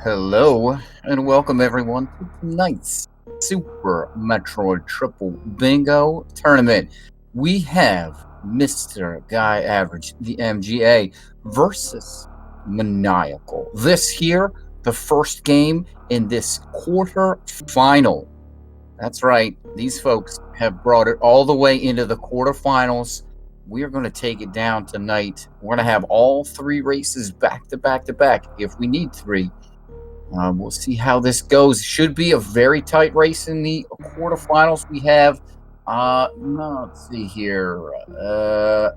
Hello, and welcome everyone to tonight's Super Metroid Triple Bingo Tournament. We have Mr. Guy Average, the MGA, versus Maniacal. This here, the first game in this quarter final. That's right, these folks have brought it all the way into the quarterfinals. We're going to take it down tonight. We're going to have all three races back to back to back if we need three. We'll see how this goes. Should be a very tight race in the quarterfinals. We have, let's see here.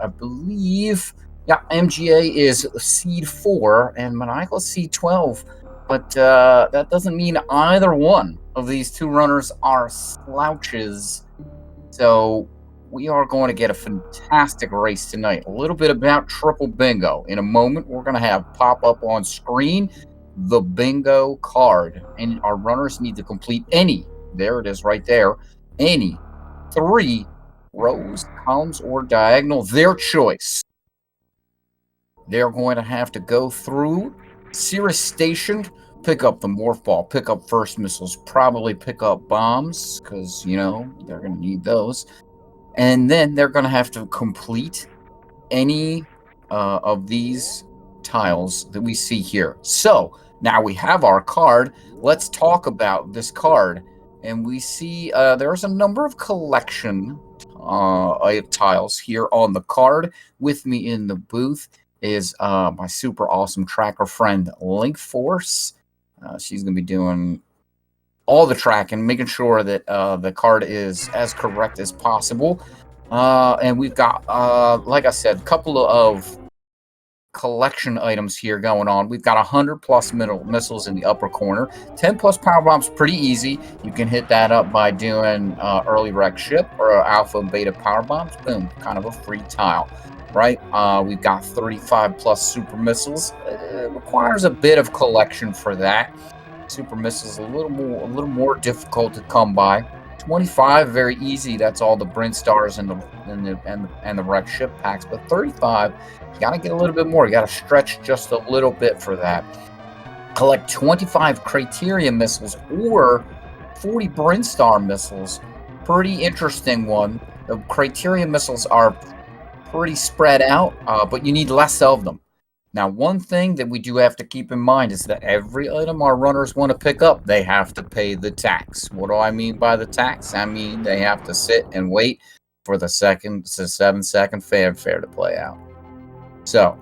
I believe, yeah, MGA is seed 4 and Maniacal seed 12. But that doesn't mean either one of these two runners are slouches. So we are going to get a fantastic race tonight. A little bit about Triple Bingo. In a moment, we're going to have pop up on screen the bingo card, and our runners need to complete there it is right there, any 3 rows, columns, or diagonal, their choice. They're going to have to go through Cirrus Station, pick up the morph ball, pick up first missiles, probably pick up bombs, because, they're going to need those. And then they're going to have to complete any of these tiles that we see here. So now we have our card. Let's talk about this card. And we see there's a number of collection tiles here on the card. With me in the booth is my super awesome tracker friend, Link Force. She's going to be doing all the tracking, making sure that the card is as correct as possible. And we've got, like I said, a couple of collection items here going on. We've got 100 plus missiles in the upper corner. 10 plus power bombs, pretty easy. You can hit that up by doing early wreck ship or alpha and beta power bombs. Boom, kind of a free tile, right? We've got 35 plus super missiles. It requires a bit of collection for that. Super missiles a little more difficult to come by. 25, very easy. That's all the Bryn stars and the wreck ship packs. But 35, you gotta get a little bit more. You gotta stretch just a little bit for that. Collect 25 criteria missiles or 40 Bryn star missiles. Pretty interesting one. The criteria missiles are pretty spread out, but you need less of them. Now, one thing that we do have to keep in mind is that every item our runners want to pick up, they have to pay the tax. What do I mean by the tax? I mean they have to sit and wait for the 7-second fanfare to play out. So,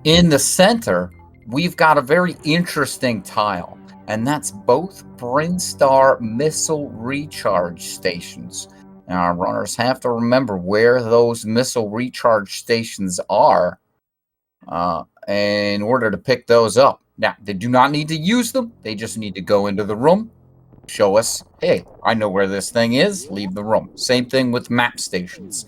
in the center, we've got a very interesting tile, and that's both Bryn Star missile recharge stations. Now, our runners have to remember where those missile recharge stations are in order to pick those up. Now, they do not need to use them. They just need to go into the room, show us, hey, I know where this thing is, leave the room. Same thing with map stations.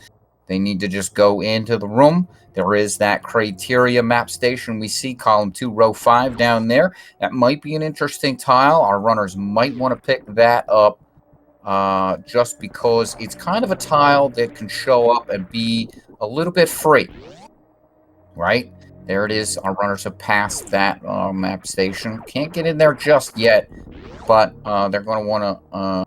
They need to just go into the room. There is that criteria map station we see, column 2, row 5 down there. That might be an interesting tile. Our runners might want to pick that up. Just because it's kind of a tile that can show up and be a little bit free, right? There it is. Our runners have passed that map station. Can't get in there just yet, but they're going to want to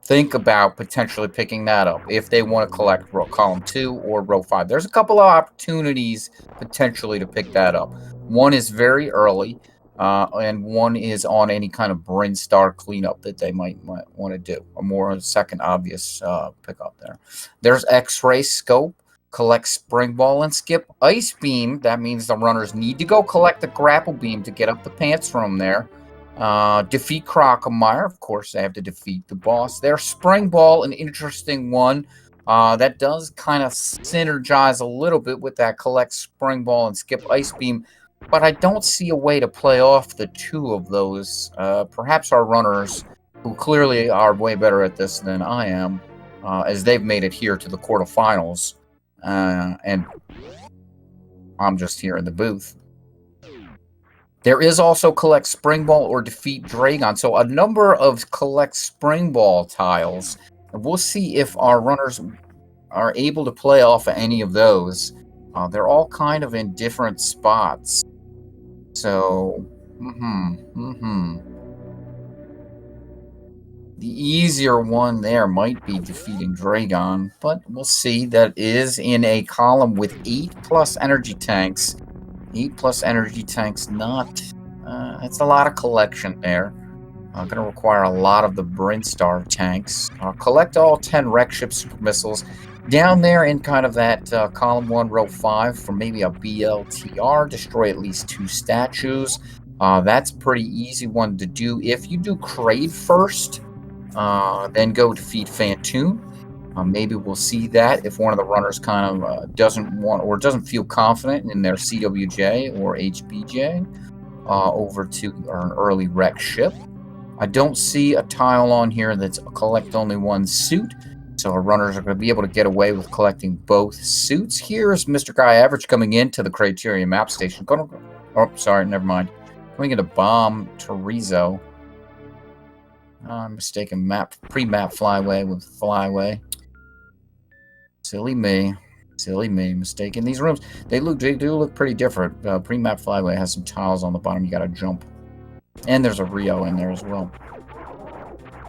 think about potentially picking that up if they want to collect column 2 or row 5. There's a couple of opportunities potentially to pick that up. One is very early. And one is on any kind of Bryn Star cleanup that they might want to do. A more second obvious pickup there. There's X-ray scope, collect spring ball and skip ice beam. That means the runners need to go collect the grapple beam to get up the pants from there. Defeat Crocomire. Of course, they have to defeat the boss. There's spring ball, an interesting one. That does kind of synergize a little bit with that collect spring ball and skip ice beam. But I don't see a way to play off the two of those. Perhaps our runners, who clearly are way better at this than I am, as they've made it here to the quarterfinals, and I'm just here in the booth. There is also collect spring ball or defeat Dragon. So a number of collect spring ball tiles. And we'll see if our runners are able to play off of any of those. They're all kind of in different spots. So, the easier one there might be defeating Dragon, but we'll see. That is in a column with 8+ energy tanks. 8+ energy tanks, not... it's a lot of collection there. Going to require a lot of the Brinstar tanks. Collect all 10 wreck ship super missiles down there in kind of that column 1, row 5 for maybe a BLTR. Destroy at least 2 statues. That's a pretty easy one to do. If you do Kraid first, then go defeat Phantoon. Maybe we'll see that if one of the runners kind of doesn't want or doesn't feel confident in their CWJ or HBJ over to an early wreck ship. I don't see a tile on here that's collect only one suit, so our runners are going to be able to get away with collecting both suits. Here's MrGuyAverage coming into the Criteria map station. Oh, sorry, never mind. Coming into Bomb Torizo. I'm mistaken pre-map flyway with flyway. Silly me. Silly me. Mistaken they do look pretty different. Pre-map flyway has some tiles on the bottom you gotta jump. And there's a Rio in there as well.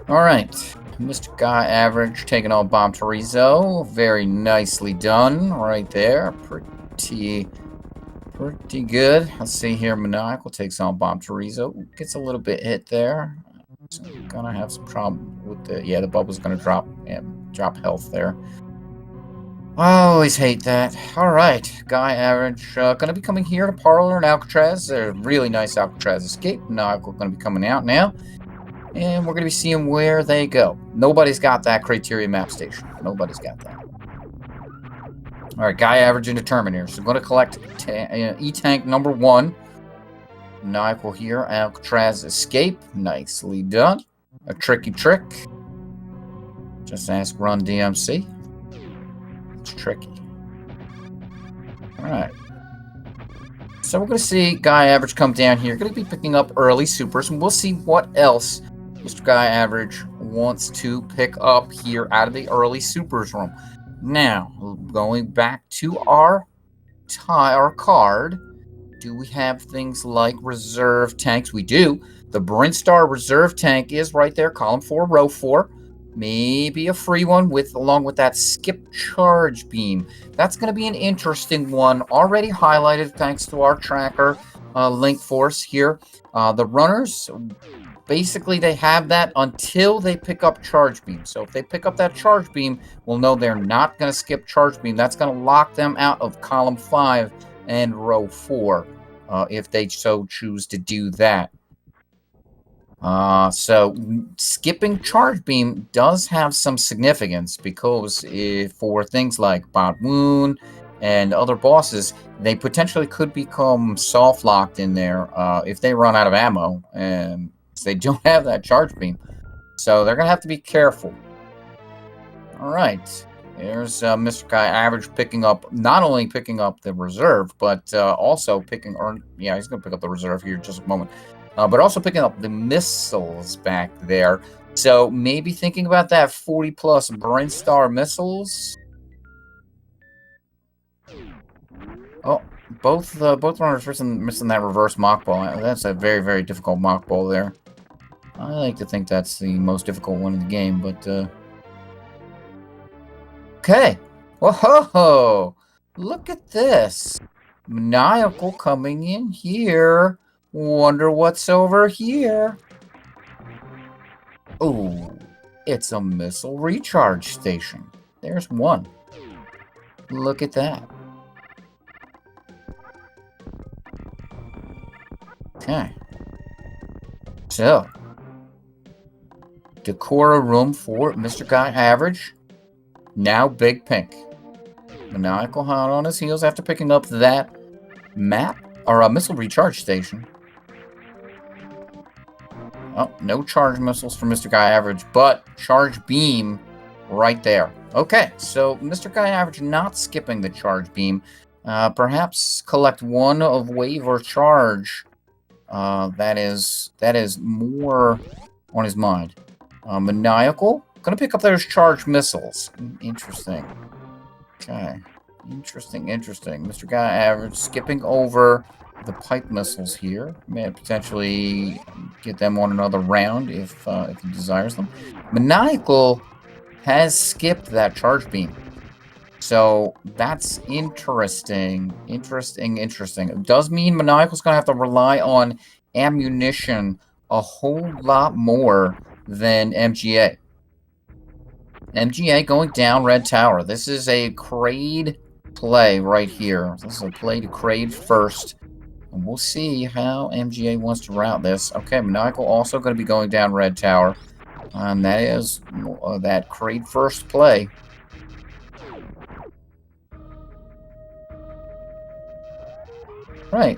Alright. MrGuyAverage taking on Bomb Torizo. Very nicely done right there. Pretty good. Let's see here. Maniacal takes on Bomb Torizo. Gets a little bit hit there. So gonna have some problem with the bubble's gonna drop health there. I always hate that. Alright, GuyAverage gonna be coming here to Parlor and Alcatraz. They're really nice Alcatraz escape. Maniacal gonna be coming out now. And we're gonna be seeing where they go. Nobody's got that Criteria map station. Nobody's got that. Alright, GuyAverage into Terminator. So I'm gonna collect E-Tank number 1. Maniacal here, Alcatraz escape. Nicely done. A tricky trick. Just ask Run DMC. It's tricky. Alright. So we're going to see GuyAverage come down here. Going to be picking up early supers, and we'll see what else MrGuyAverage wants to pick up here out of the early supers room. Now, going back to our card. Do we have things like reserve tanks? We do. The Brinstar reserve tank is right there, column 4, row 4. Maybe a free one along with that skip charge beam. That's going to be an interesting one. Already highlighted thanks to our tracker link force here. The runners, basically they have that until they pick up charge beam. So if they pick up that charge beam, we'll know they're not going to skip charge beam. That's going to lock them out of column 5 and row 4 if they so choose to do that. So skipping charge beam does have some significance because for things like Bot Woon and other bosses, they potentially could become soft locked in there if they run out of ammo and they don't have that charge beam. So they're gonna have to be careful. All right. There's MrGuyAverage not only picking up the reserve, but also he's going to pick up the reserve here in just a moment. But also picking up the missiles back there. So maybe thinking about that 40+ Brinstar missiles. Oh, both runners missing that reverse mock ball. That's a very, very difficult mock ball there. I like to think that's the most difficult one in the game, but... Okay. Whoa! Look at this. Maniacal coming in here. Wonder what's over here. Oh, it's a missile recharge station. There's one. Look at that. Okay. So, Decora room for MrGuyAverage. Now Big Pink. Maniacal hot on his heels after picking up that map or a missile recharge station. Oh, no charge missiles for MrGuyAverage, but charge beam right there. Okay, so MrGuyAverage not skipping the charge beam. Perhaps collect one of wave or charge. That is more on his mind. Maniacal gonna pick up those charge missiles. Interesting. Okay. Interesting. MrGuyAverage skipping over the pipe missiles here. May potentially get them on another round if he desires them. Maniacal has skipped that charge beam. So that's interesting. Interesting. It does mean Maniacal's going to have to rely on ammunition a whole lot more than MGA. MGA going down Red Tower. This is a Kraid play right here. This is a play to Kraid first. And we'll see how MGA wants to route this. Okay, Maniacal also going to be going down Red Tower. And that is that Kraid first play. Right.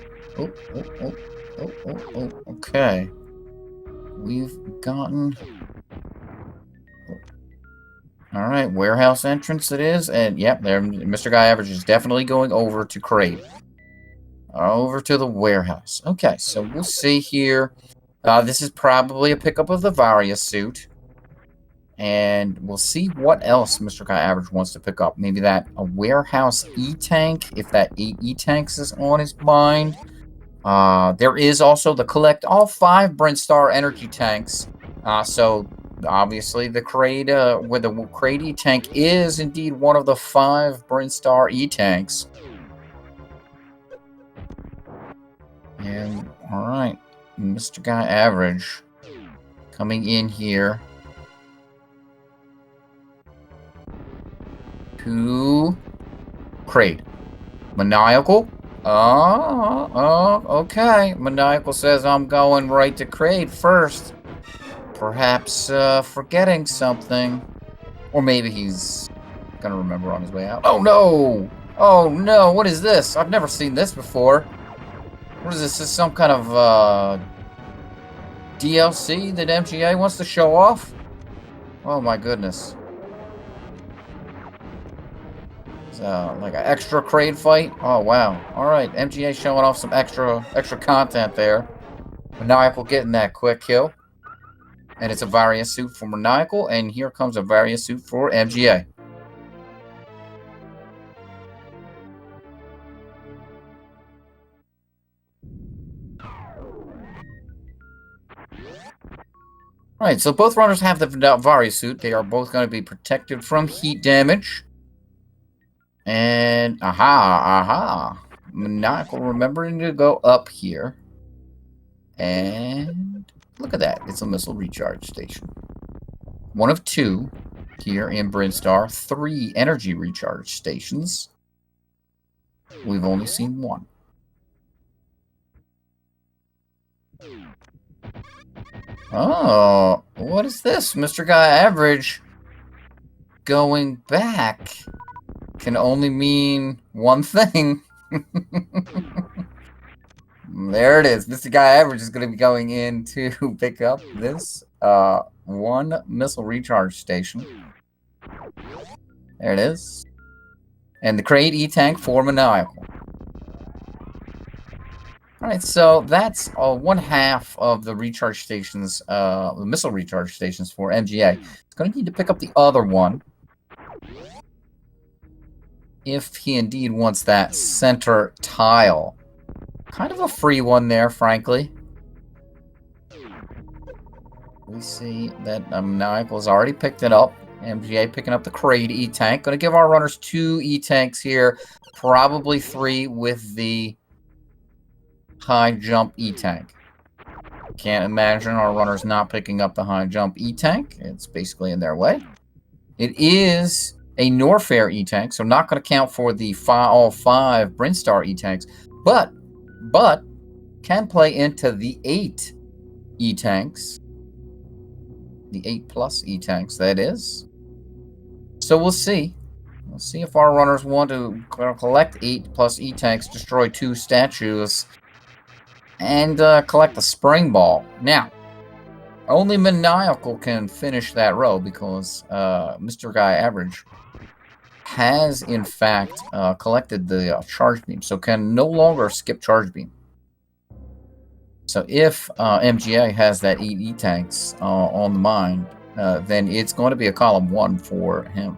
Okay. We've gotten... Alright, warehouse entrance it is. And, yep, there, MrGuyAverage is definitely going over to Kraid. Over to the warehouse. Okay, so we'll see here. This is probably a pickup of the Varia suit. And we'll see what else MrGuyAverage wants to pick up. Maybe that a warehouse E-tank, if that 8 E-tanks is on his mind. There is also the collect all 5 Brinstar energy tanks. So obviously the Kraid, with the Kraid E-tank is indeed one of the 5 Brinstar E-tanks. And alright, MrGuyAverage coming in here to Kraid. Maniacal. Okay. Maniacal says I'm going right to Kraid first. Perhaps forgetting something. Or maybe he's gonna remember on his way out. Oh no! Oh no, what is this? I've never seen this before. What is this? Is this some kind of DLC that MGA wants to show off? Oh my goodness. Like an extra Kraid fight? Oh, wow. Alright, MGA showing off some extra content there. Maniacal getting that quick kill. And it's a Varia suit for Maniacal, and here comes a Varia suit for MGA. Alright, so both runners have the Varia suit. They are both going to be protected from heat damage. And, aha. Maniacal remembering to go up here. And look at that. It's a missile recharge station. One of 2 here in Brinstar. 3 energy recharge stations. We've only seen 1. Oh, what is this? MrGuyAverage going back can only mean one thing. There it is. MrGuyAverage is going to be going in to pick up this 1 missile recharge station. There it is. And the Kraid E-tank for Maniacal. Alright, so that's 1/2 of the recharge stations, the missile recharge stations for MGA. It's going to need to pick up the other one. If he indeed wants that center tile. Kind of a free one there, frankly. We see that Maniacal has already picked it up. MGA picking up the Kraid E-tank. Going to give our runners 2 E-tanks here. Probably 3 with the high jump E-tank. Can't imagine our runners not picking up the high jump E-tank. It's basically in their way. It is a Norfair E-tank, so not going to count for the all 5 Brinstar E-tanks, but can play into the 8 E-tanks. The 8+ E-tanks, that is. So we'll see. We'll see if our runners want to collect 8+ E-tanks, destroy 2 statues, and collect the spring ball. Now, only Maniacal can finish that row because MrGuyAverage has, in fact, collected the charge beam, so can no longer skip charge beam. So if MGA has that 8 E-tanks on the mind, then it's going to be a column 1 for him.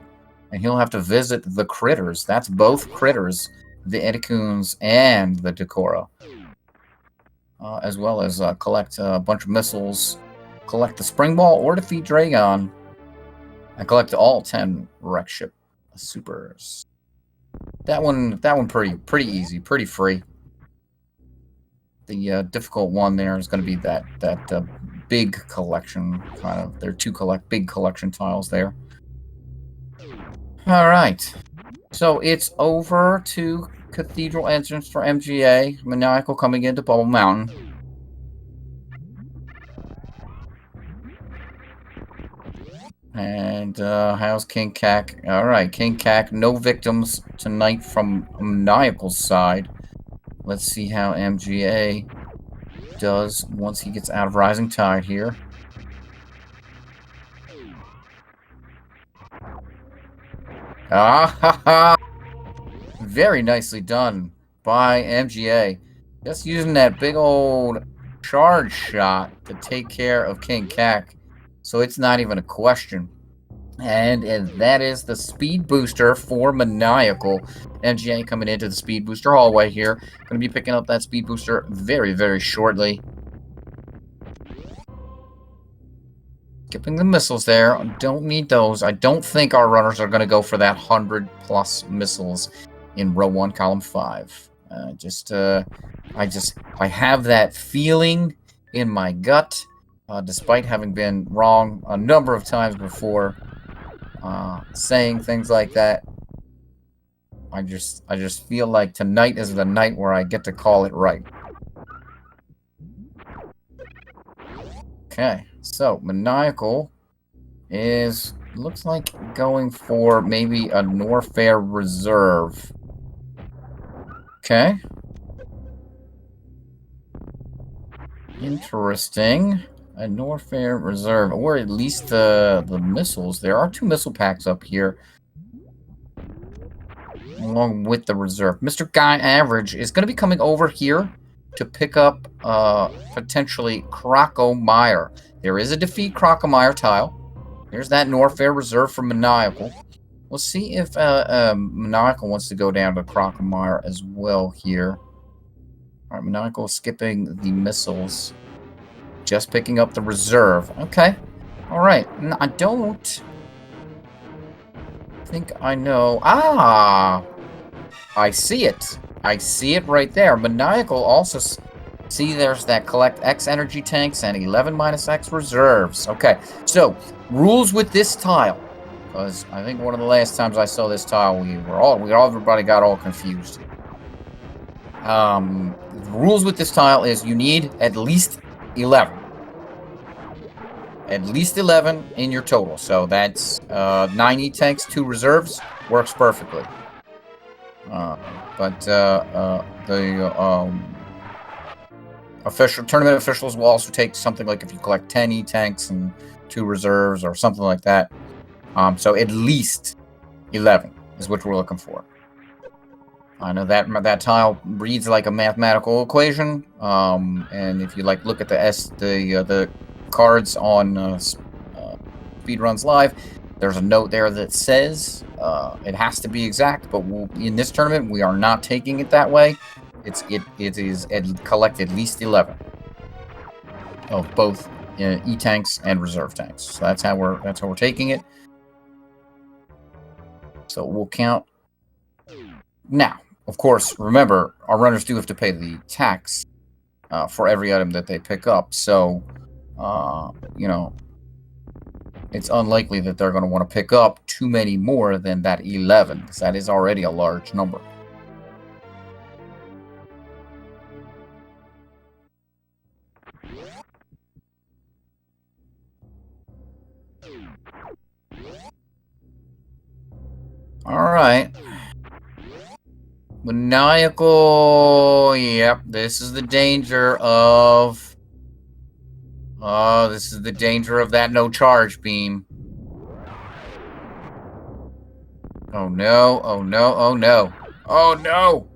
And he'll have to visit the critters. That's both critters, the Edicoons and the Decora. as well as collect a bunch of missiles, collect the spring ball, or defeat Dragon, and collect all 10 wreck ship supers. That one pretty easy, pretty free. The difficult one there is going to be that big collection kind of. There are two big collection tiles there. All right, so it's over to Cathedral entrance for MGA. Maniacal coming into Bubble Mountain. And how's King Cack? All right, King Cack, no victims tonight from Maniacal's side. Let's see how MGA does once he gets out of Rising Tide here. Ah ha ha! Very nicely done by MGA. Just using that big old charge shot to take care of King Cack. So it's not even a question. And that is the speed booster for Maniacal. MGA coming into the speed booster hallway here. Going to be picking up that speed booster very, very shortly. Skipping the missiles there. Don't need those. I don't think our runners are going to go for that 100+ missiles in row 1, column 5. I have that feeling in my gut, despite having been wrong a number of times before, saying things like that. I just feel like tonight is the night where I get to call it right. Okay, so Maniacal looks like going for maybe a Norfair reserve. Okay. Interesting. A Norfair reserve, or at least the missiles. There are 2 missile packs up here, along with the reserve. MrGuyAverage is going to be coming over here to pick up potentially Crocomire. There is a defeat Crocomire tile. There's that Norfair reserve for Maniacal. We'll see if Maniacal wants to go down to Crocomire as well here. Alright, Maniacal skipping the missiles. Just picking up the reserve. Okay. Alright. I don't think I know. Ah! I see it. I see it right there. Maniacal also... See, there's that collect X energy tanks and 11 - X reserves. Okay. So, rules with this tile. Because I think one of the last times I saw this tile, everybody got all confused. The rules with this tile is you need at least 11. At least 11 in your total. So that's 9 E-tanks, 2 reserves. Works perfectly. But the tournament officials will also take something like if you collect 10 E-tanks and 2 reserves or something like that. So at least 11 is what we're looking for. I know that tile reads like a mathematical equation, and if you look at the cards on Speedruns Live, there's a note there that says it has to be exact. But in this tournament, we are not taking it that way. It is collect at least 11 of both E-tanks and reserve tanks. So that's how we're taking it. So we'll count now. Of course, remember, our runners do have to pay the tax for every item that they pick up. So, it's unlikely that they're going to want to pick up too many more than that 11, because that is already a large number. All right. Maniacal. Yep, this is the danger of... Oh, this is the danger of that no charge beam. Oh no, oh no, oh no. Oh no!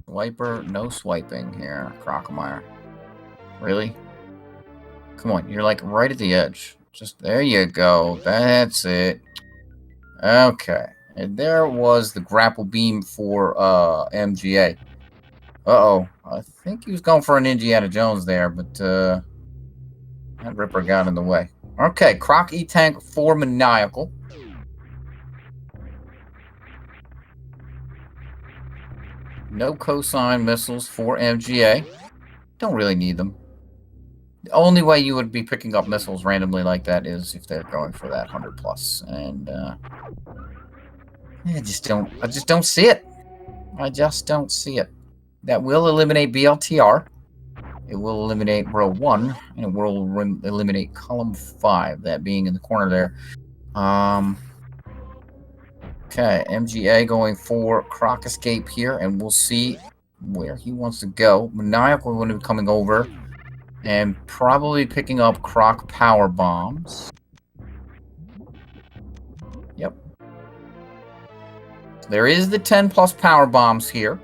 Swiper, no swiping here, Crocomire. Really? Come on, you're like right at the edge. Just, there you go. That's it. Okay. And there was the grapple beam for MGA. Uh-oh. I think he was going for an Indiana Jones there, but that Ripper got in the way. Okay, Croc E-Tank for Maniacal. No cosine missiles for MGA. Don't really need them. The only way you would be picking up missiles randomly like that is if they're going for that 100+. And I just don't see it. I just don't see it. That will eliminate BLTR. It will eliminate row 1, and it will eliminate column 5, that being in the corner there. Okay, MGA going for Croc Escape here, and we'll see where he wants to go. Maniacal going to be coming over and probably picking up Croc Power Bombs. Yep. There is the 10+ Power Bombs here.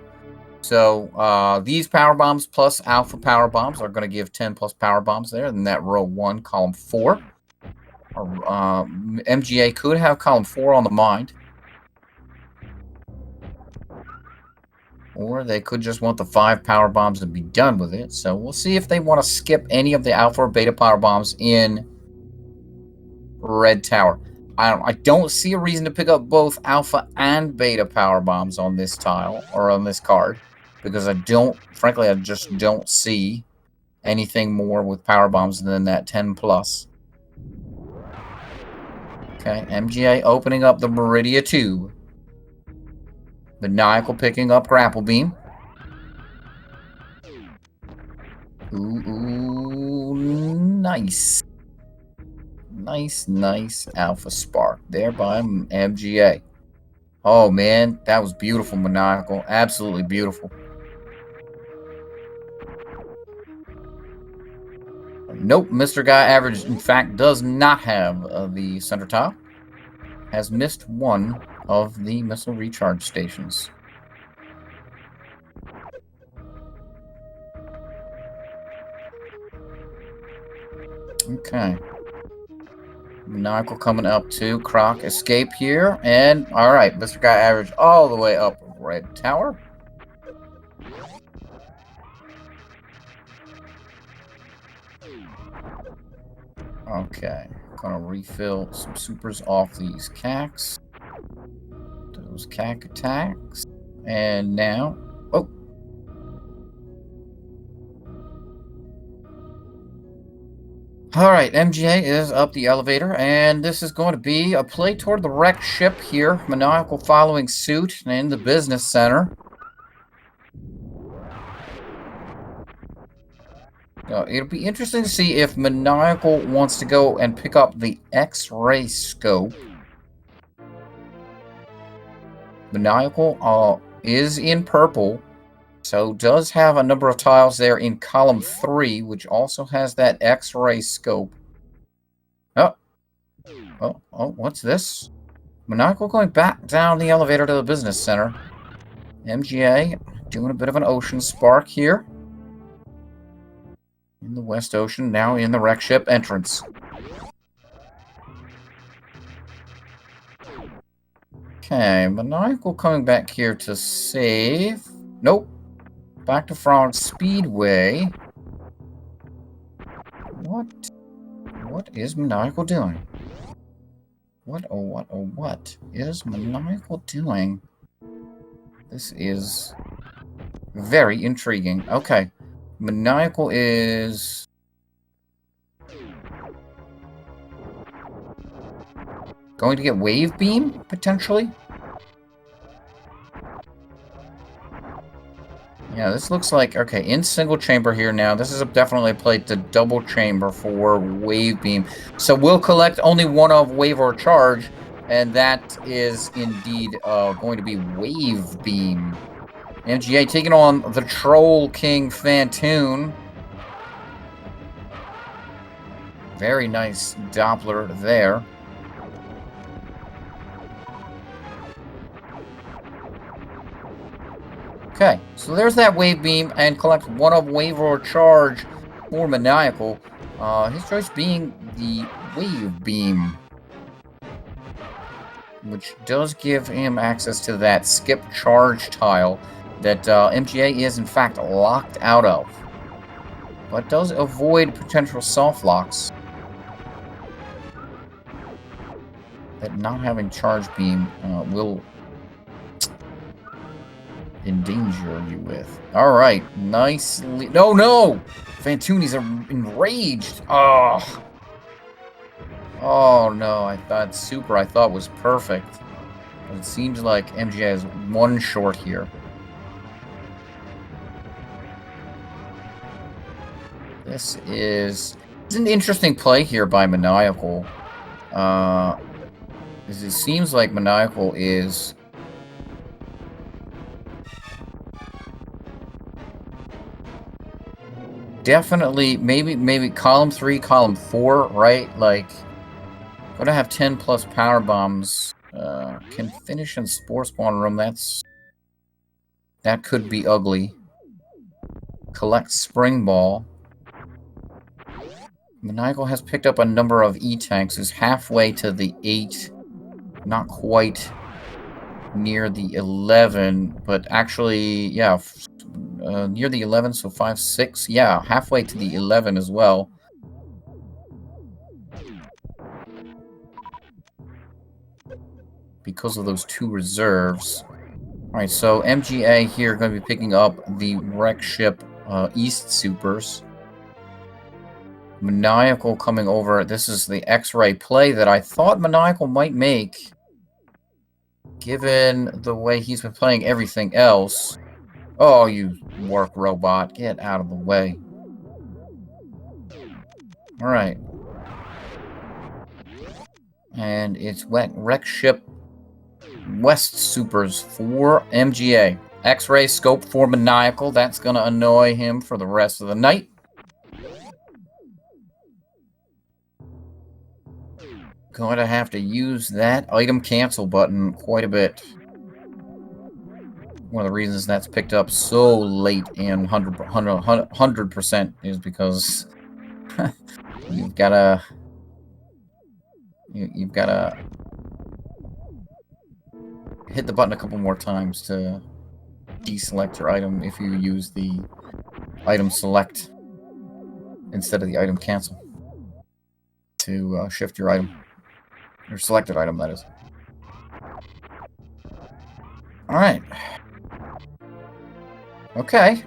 So these Power Bombs plus Alpha Power Bombs are going to give 10+ Power Bombs there. And that row 1, column 4. MGA could have column 4 on the mind. Or they could just want the 5 Power Bombs and be done with it. So we'll see if they want to skip any of the Alpha or Beta Power Bombs in Red Tower. I don't see a reason to pick up both Alpha and Beta Power Bombs on this tile, or on this card. Because frankly, I just don't see anything more with Power Bombs than that 10+. Okay, MGA opening up the Meridia Tube. Maniacal picking up Grapple Beam. Ooh, nice. Nice Alpha Spark there by MGA. Oh, man, that was beautiful, Maniacal. Absolutely beautiful. Nope, MrGuyAverage, in fact, does not have the center tile. Has missed one of the missile recharge stations. Okay. Maniacal coming up to Croc Escape here. And, alright, MrGuyAverage all the way up Red Tower. Okay. Gonna refill some supers off these CACs. Those CAC attacks. And now... Oh! Alright, MGA is up the elevator, and this is going to be a play toward the wrecked ship here. Maniacal following suit in the business center. It'll be interesting to see if Maniacal wants to go and pick up the X-ray scope. Maniacal is in purple, so does have a number of tiles there in column 3, which also has that X-ray scope. Oh, what's this? Maniacal going back down the elevator to the business center. MGA doing a bit of an ocean spark here. In the West Ocean, now in the wreck ship entrance. Okay, Maniacal coming back here to save. Nope. Back to Frog Speedway. What is Maniacal doing? What is Maniacal doing? This is very intriguing. Okay. Maniacal is... going to get Wave Beam, potentially? Yeah, this looks like... okay, in single chamber here now. This is definitely a play to double chamber for Wave Beam. So we'll collect only one of Wave or Charge, and that is indeed going to be Wave Beam. MGA taking on the Troll King Fantoon. Very nice Doppler there. Okay, so there's that Wave Beam, and collect one of Wave or Charge for Maniacal. His choice being the Wave Beam, which does give him access to that skip charge tile that MGA is in fact locked out of, but does avoid potential soft locks that not having charge beam will endanger you with. All right, nicely. No! Fantuni's enraged. Oh no! I thought super. I thought was perfect. But it seems like MGA is one short here. This is an interesting play here by Maniacal. It seems like Maniacal is definitely maybe column 3, column 4, right? Like, gonna have 10 plus power bombs. Can finish in Spore Spawn Room. That could be ugly. Collect Spring Ball. Maniacal has picked up a number of E-Tanks. Is halfway to the 8. Not quite near the 11, but actually, yeah, near the 11, so 5, 6. Yeah, halfway to the 11 as well. Because of those 2 reserves. Alright, so MGA here going to be picking up the Wreck Ship East Supers. Maniacal coming over. This is the X-Ray play that I thought Maniacal might make, given the way he's been playing everything else. Oh, you work robot. Get out of the way. Alright. And it's Wreck Ship West Supers for MGA. X-Ray scope for Maniacal. That's going to annoy him for the rest of the night. Going to have to use that item cancel button quite a bit. One of the reasons that's picked up so late and 100% is because you've got to hit the button a couple more times to deselect your item if you use the item select instead of the item cancel to shift your item. Your selected item, that is. Alright. Okay.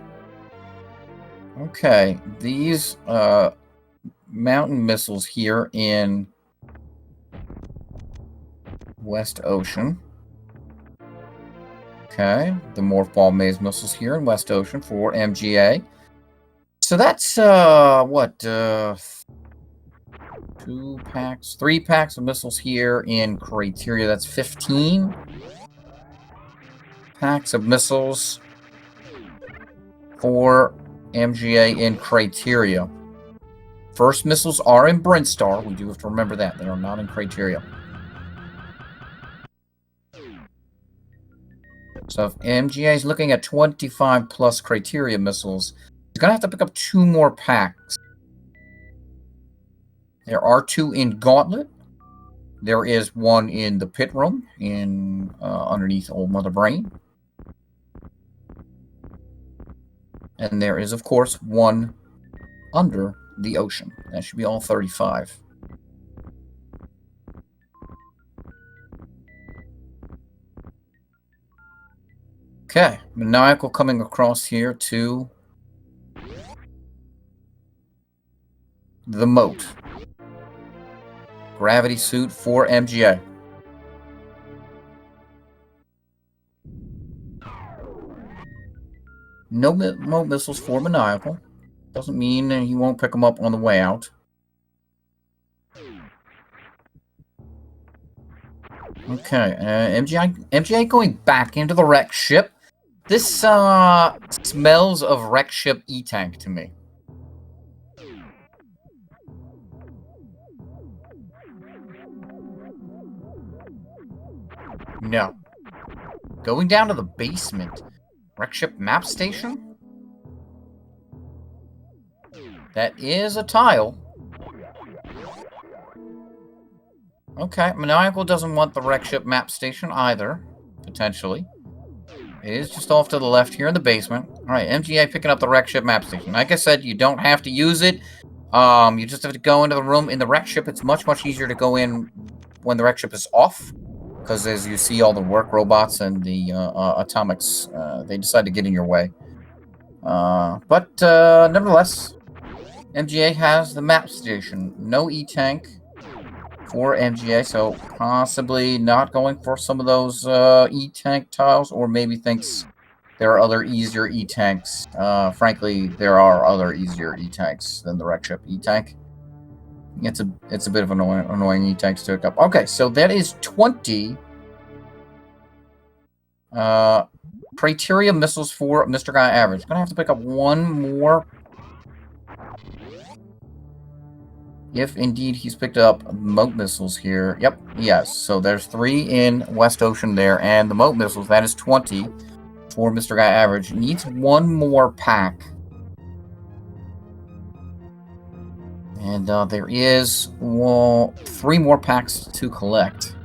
Okay. These mountain missiles here in West Ocean. Okay. The Morph Ball Maze missiles here in West Ocean for MGA. So that's, what, 2 packs, 3 packs of missiles here in Criteria. That's 15 packs of missiles for MGA in Criteria. First missiles are in Brinstar. We do have to remember that. They are not in Criteria. So if MGA is looking at 25 plus Criteria missiles, he's going to have to pick up 2 more packs. There are 2 in Gauntlet. There is 1 in the pit room, in underneath Old Mother Brain. And there is, of course, 1 under the ocean. That should be all 35. Okay, Maniacal coming across here to the moat. Gravity suit for MGA. No missiles for Maniacal. Doesn't mean he won't pick them up on the way out. Okay, MGA going back into the wreck ship. This smells of wreck ship E-Tank to me. No. Going down to the basement. Wreck ship map station? That is a tile. Okay, Maniacal doesn't want the wreck ship map station either, potentially. It is just off to the left here in the basement. All right, MGA picking up the wreck ship map station. Like I said, you don't have to use it. You just have to go into the room. In the wreck ship, it's much easier to go in when the wreck ship is off. Because as you see all the work robots and the atomics, they decide to get in your way. But nevertheless, MGA has the map station. No E-Tank for MGA, so possibly not going for some of those E-Tank tiles, or maybe thinks there are other easier E-Tanks. Frankly, there are other easier E-Tanks than the wreck ship E-Tank. It's a bit of an annoying E-Tanks to hook up. Okay, so that is 20 criteria missiles for MrGuyAverage. Gonna have to pick up one more. If indeed he's picked up moat missiles here. Yep, yes. So there's 3 in West Ocean there, and the moat missiles, that is 20 for MrGuyAverage. Needs one more pack. And there is 3 more packs to collect.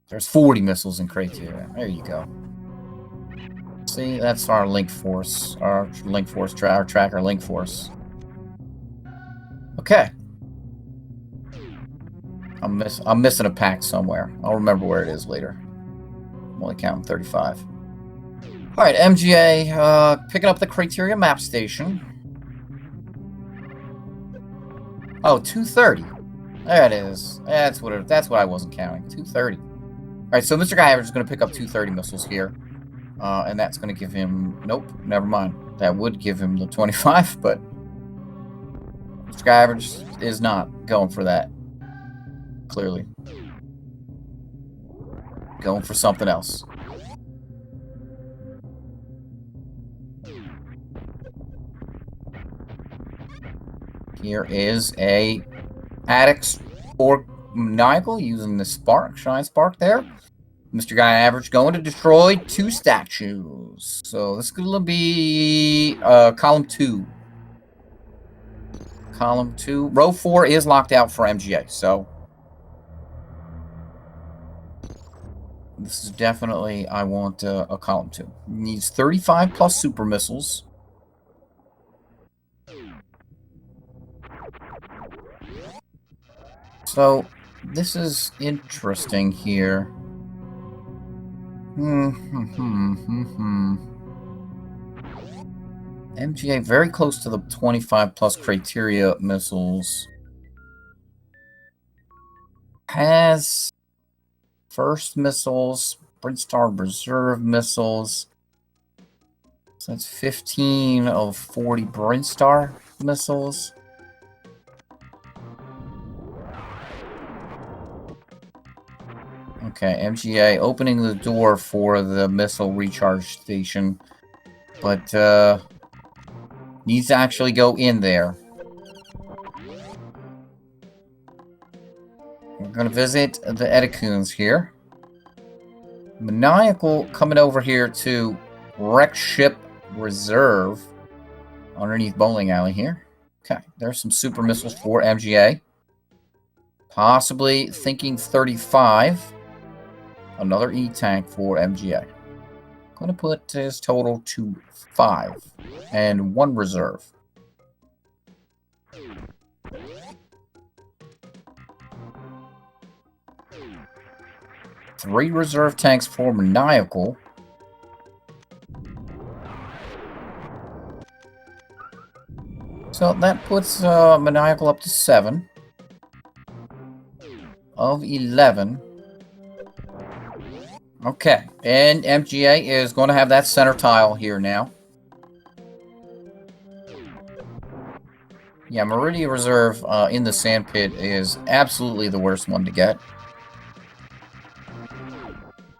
There's 40 missiles in criteria. There you go. See, that's our link force. Our tracker link force. Okay. I'm missing a pack somewhere. I'll remember where it is later. I'm only counting 35. Alright, MGA, picking up the criteria map station. Oh, 230. There it is. That's what I wasn't counting. 230. Alright, so MrGuyAverage is going to pick up 230 missiles here. And that's going to give him... Nope, never mind. That would give him the 25, but... MrGuyAverage is not going for that. Clearly. Going for something else. Here is a Addicts for Maniacal using the spark, shine spark there. MrGuyAverage going to destroy 2 statues. So this is going to be column 2. Column 2. Row 4 is locked out for MGA, so this is definitely, I want a column 2. Needs 35 plus super missiles. So this is interesting here. MGA very close to the 25 plus criteria missiles. Has first missiles, Brinstar reserve missiles. So that's 15 of 40 Brinstar missiles. Okay, MGA opening the door for the missile recharge station, but needs to actually go in there. We're going to visit the Edicoons here. Maniacal coming over here to wreck ship reserve underneath bowling alley here. Okay, there's some super missiles for MGA. Possibly thinking 35. Another E-Tank for MGA. Going to put his total to 5. And 1 reserve. Three reserve tanks for Maniacal. So that puts Maniacal up to 7. Of 11. Okay, and MGA is going to have that center tile here now. Yeah, Meridian Reserve in the sand pit is absolutely the worst one to get.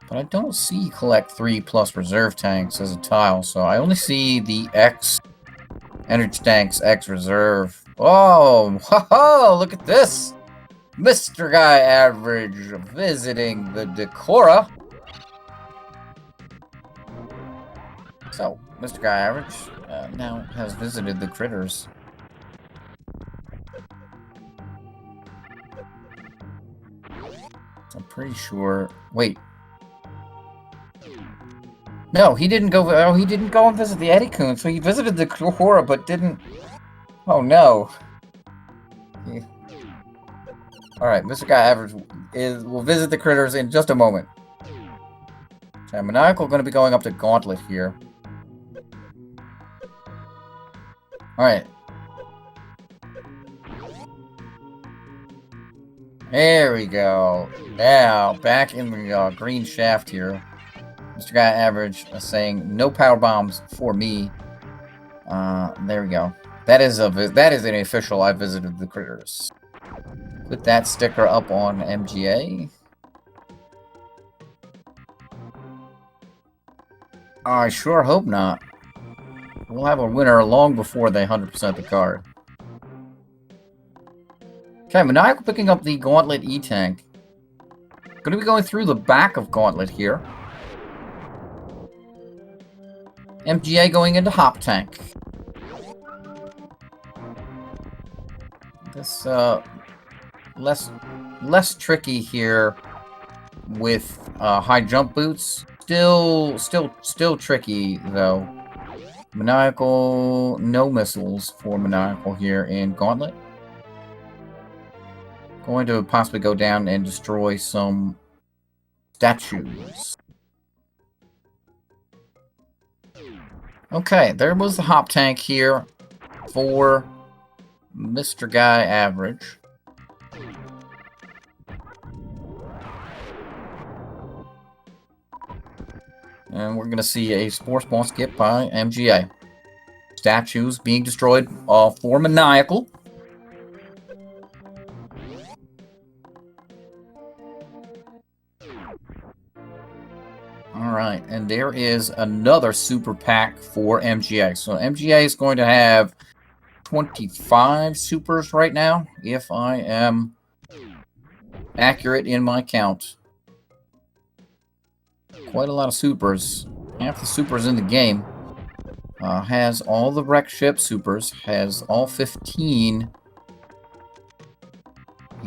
But I don't see collect 3 plus reserve tanks as a tile, so I only see the X energy tanks, X reserve. Oh, ho, look at this! MrGuyAverage visiting the Decora. So, MrGuyAverage now has visited the critters. So Pretty sure. Wait. No, he didn't go. Oh, he didn't go and visit the Eddie Coon. So he visited the Quora, but didn't. Oh no. All right, MrGuyAverage will visit the critters in just a moment. Okay, Maniacal going to be going up to Gauntlet here. All right. There we go. Now, back in the green shaft here. MrGuyAverage saying no power bombs for me. There we go. That is an official. I visited the critters. Put that sticker up on MGA. I sure hope not. We'll have a winner long before they 100% the card. Okay, Maniacal picking up the Gauntlet E-Tank. Going to be going through the back of Gauntlet here. MGA going into Hop Tank. This, less tricky here with high jump boots. Still tricky though. Maniacal, no missiles for Maniacal here in Gauntlet. Going to possibly go down and destroy some statues. Okay, there was the Hop Tank here for MrGuyAverage. And we're going to see a Sports Ball skip by MGA. Statues being destroyed for Maniacal. Alright, and there is another super pack for MGA. So MGA is going to have 25 supers right now, if I am accurate in my count. Quite a lot of supers. Half the supers in the game. Has all the wreck ship supers. Has all 15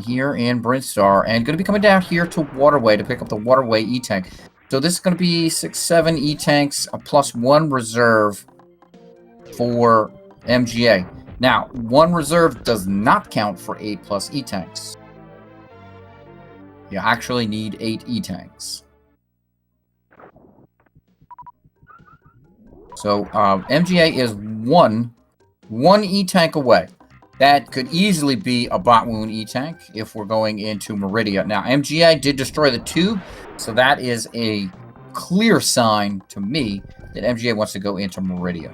here in Brinstar. And going to be coming down here to Waterway to pick up the Waterway E-Tank. So this is going to be 6-7 E-Tanks plus 1 reserve for MGA. Now, 1 reserve does not count for 8 plus E-Tanks. You actually need 8 E-Tanks. So, MGA is one E-Tank away. That could easily be a Bot Wound E-Tank if we're going into Meridia. Now, MGA did destroy the tube, so that is a clear sign to me that MGA wants to go into Meridia.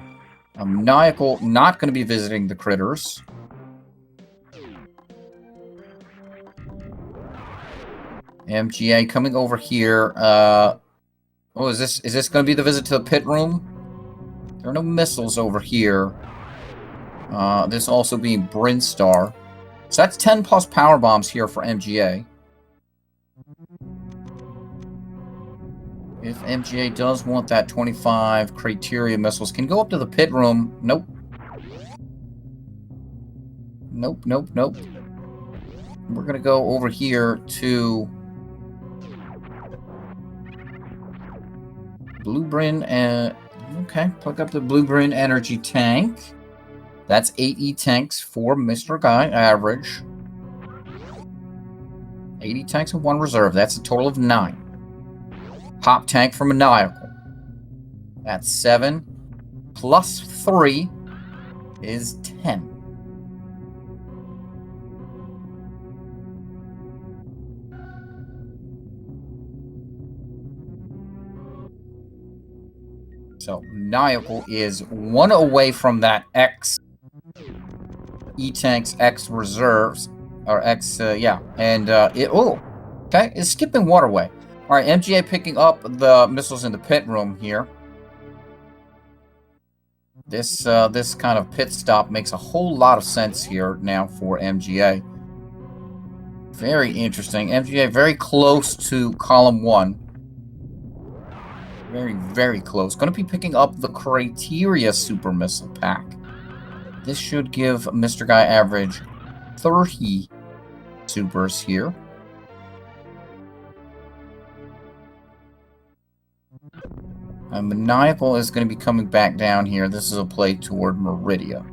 Maniacal not going to be visiting the critters. MGA coming over here. Oh, is this going to be the visit to the pit room? There are no missiles over here. This also being Brinstar. So that's 10 plus power bombs here for MGA. If MGA does want that 25 criteria missiles, can go up to the pit room. Nope. Nope. We're going to go over here to Blueprint and... Okay, plug up the Blueprint Energy Tank. That's 8 E-Tanks for MrGuyAverage. 8 E-Tanks and 1 reserve. That's a total of 9. Hop Tank for Maniacal. That's 7. Plus 3 is 10. So, Maniacal is 1 away from that X E-Tanks, X reserves, or X, yeah. And, okay, it's skipping Waterway. Alright, MGA picking up the missiles in the pit room here. This kind of pit stop makes a whole lot of sense here now for MGA. Very interesting. MGA very close to column 1. Very, very close. Going to be picking up the Criteria Super Missile Pack. This should give MrGuyAverage 30 supers here. Maniacal is going to be coming back down here. This is a play toward Meridia.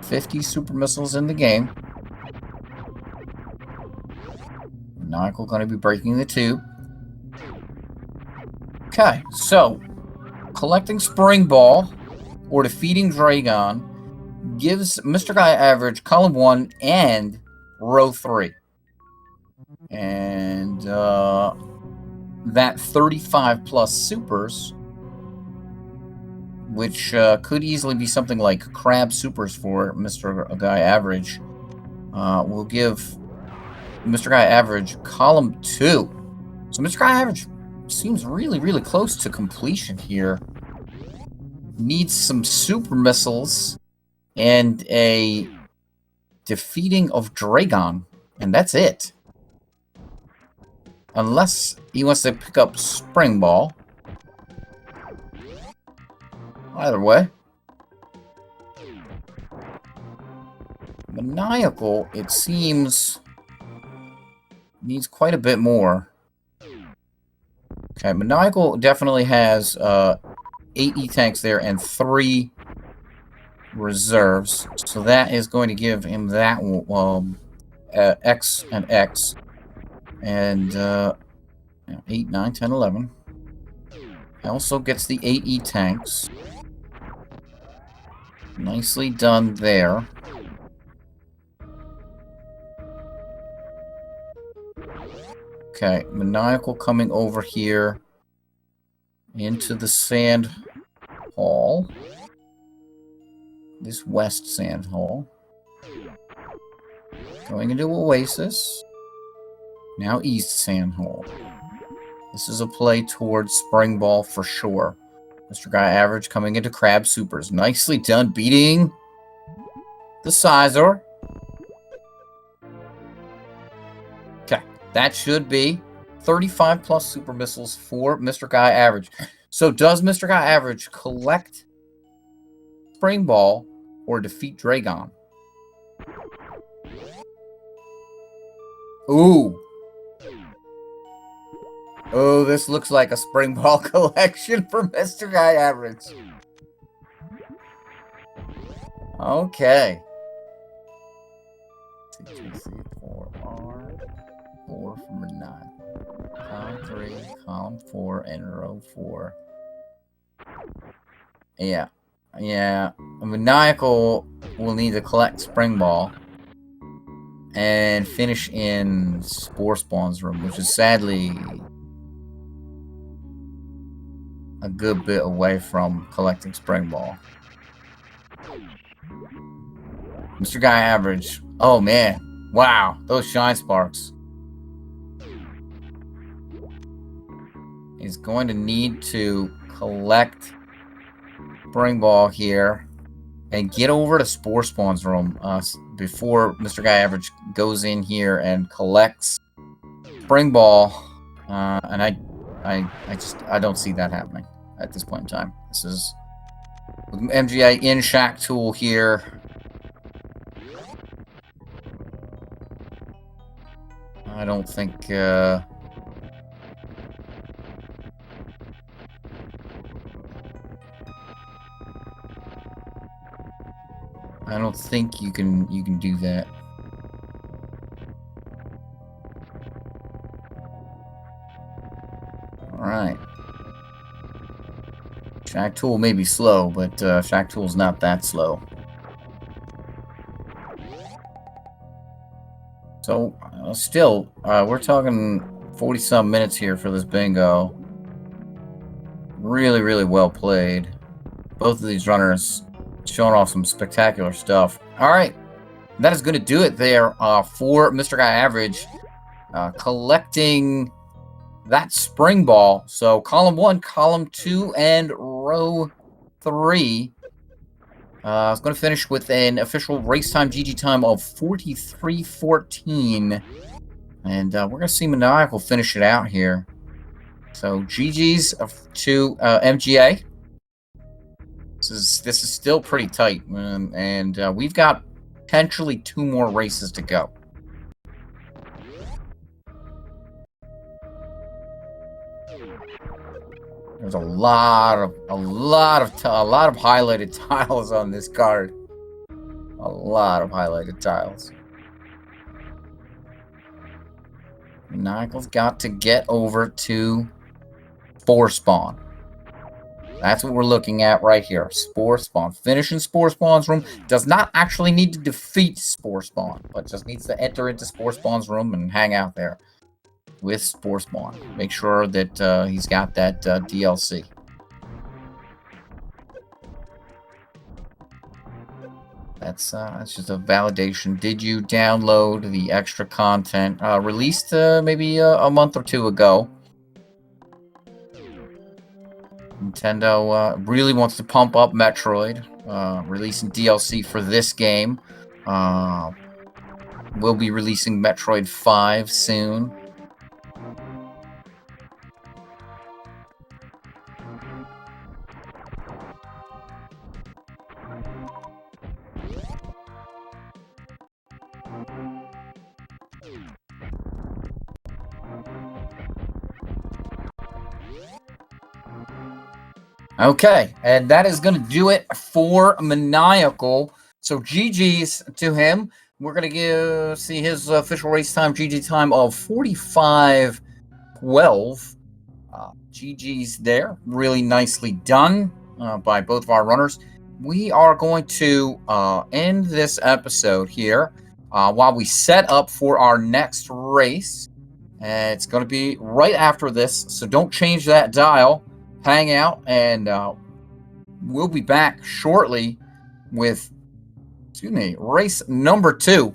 $50 super missiles in the game. Maniacal going to be breaking the tube. Okay, so collecting Spring Ball or defeating Dragon gives MrGuyAverage column 1 and row 3. And that 35 plus supers, which could easily be something like crab supers for MrGuyAverage, will give MrGuyAverage column 2. So MrGuyAverage seems really, really close to completion here. Needs some super missiles and a defeating of Dragon, and that's it. Unless he wants to pick up Spring Ball. Either way. Maniacal, it seems, needs quite a bit more. Okay, Maniacal definitely has 8 E-Tanks there and 3 reserves. So that is going to give him that X and X. And 8, 9, 10, 11. He also gets the 8 E-Tanks. Nicely done there. Okay, Maniacal coming over here into the sand hall. This west sand hall. Going into Oasis. Now east sand hall. This is a play towards Spring Ball for sure. MrGuyAverage coming into Crab Supers. Nicely done, beating the Sizor. Okay, that should be 35 plus super missiles for MrGuyAverage. So does MrGuyAverage collect Spring Ball or defeat Dragon? Ooh. Oh, this looks like a Spring Ball collection for MrGuyAverage. Okay. 2, 3, 4, R. 4 from a 9. Column 3, column 4, and row 4. Yeah. Yeah. Maniacal will need to collect Spring Ball and finish in Spore Spawn's room, which is sadly a good bit away from collecting Spring Ball. MrGuyAverage. Oh man. Wow. Those shine sparks. He's going to need to collect Spring Ball here and get over to Spore Spawn's room before MrGuyAverage goes in here and collects Spring Ball. And I don't see that happening at this point in time. This is with MGA in Shack Tool here. I don't think you can do that. Alright. Shack Tool may be slow, but Shack Tool's not that slow. So, still, we're talking 40-some minutes here for this bingo. Really, really well played. Both of these runners showing off some spectacular stuff. Alright, that is going to do it there for MrGuyAverage. Collecting that Spring Ball. So column 1, column 2, and row 3. It's going to finish with an official race time GG time of 43:14. And we're going to see Maniacal finish it out here. So GG's to MGA. This is still pretty tight. And we've got potentially 2 more races to go. There's a lot of highlighted tiles on this card. A lot of highlighted tiles. Maniacal's got to get over to Spore Spawn. That's what we're looking at right here. Spore Spawn. Finishing Spore Spawn's room. Does not actually need to defeat Spore Spawn, but just needs to enter into Spore Spawn's room and hang out there with Spore Spawn. Make sure that he's got that DLC. That's just a validation. Did you download the extra content released maybe a month or two ago? Nintendo really wants to pump up Metroid, releasing DLC for this game. We'll be releasing Metroid 5 soon. Okay, and that is going to do it for Maniacal. So GG's to him. We're going to see his official race time, GG time of 45:12. GG's there. Really nicely done by both of our runners. We are going to end this episode here while we set up for our next race. It's going to be right after this, so don't change that dial. Hang out, and we'll be back shortly with, race number 2.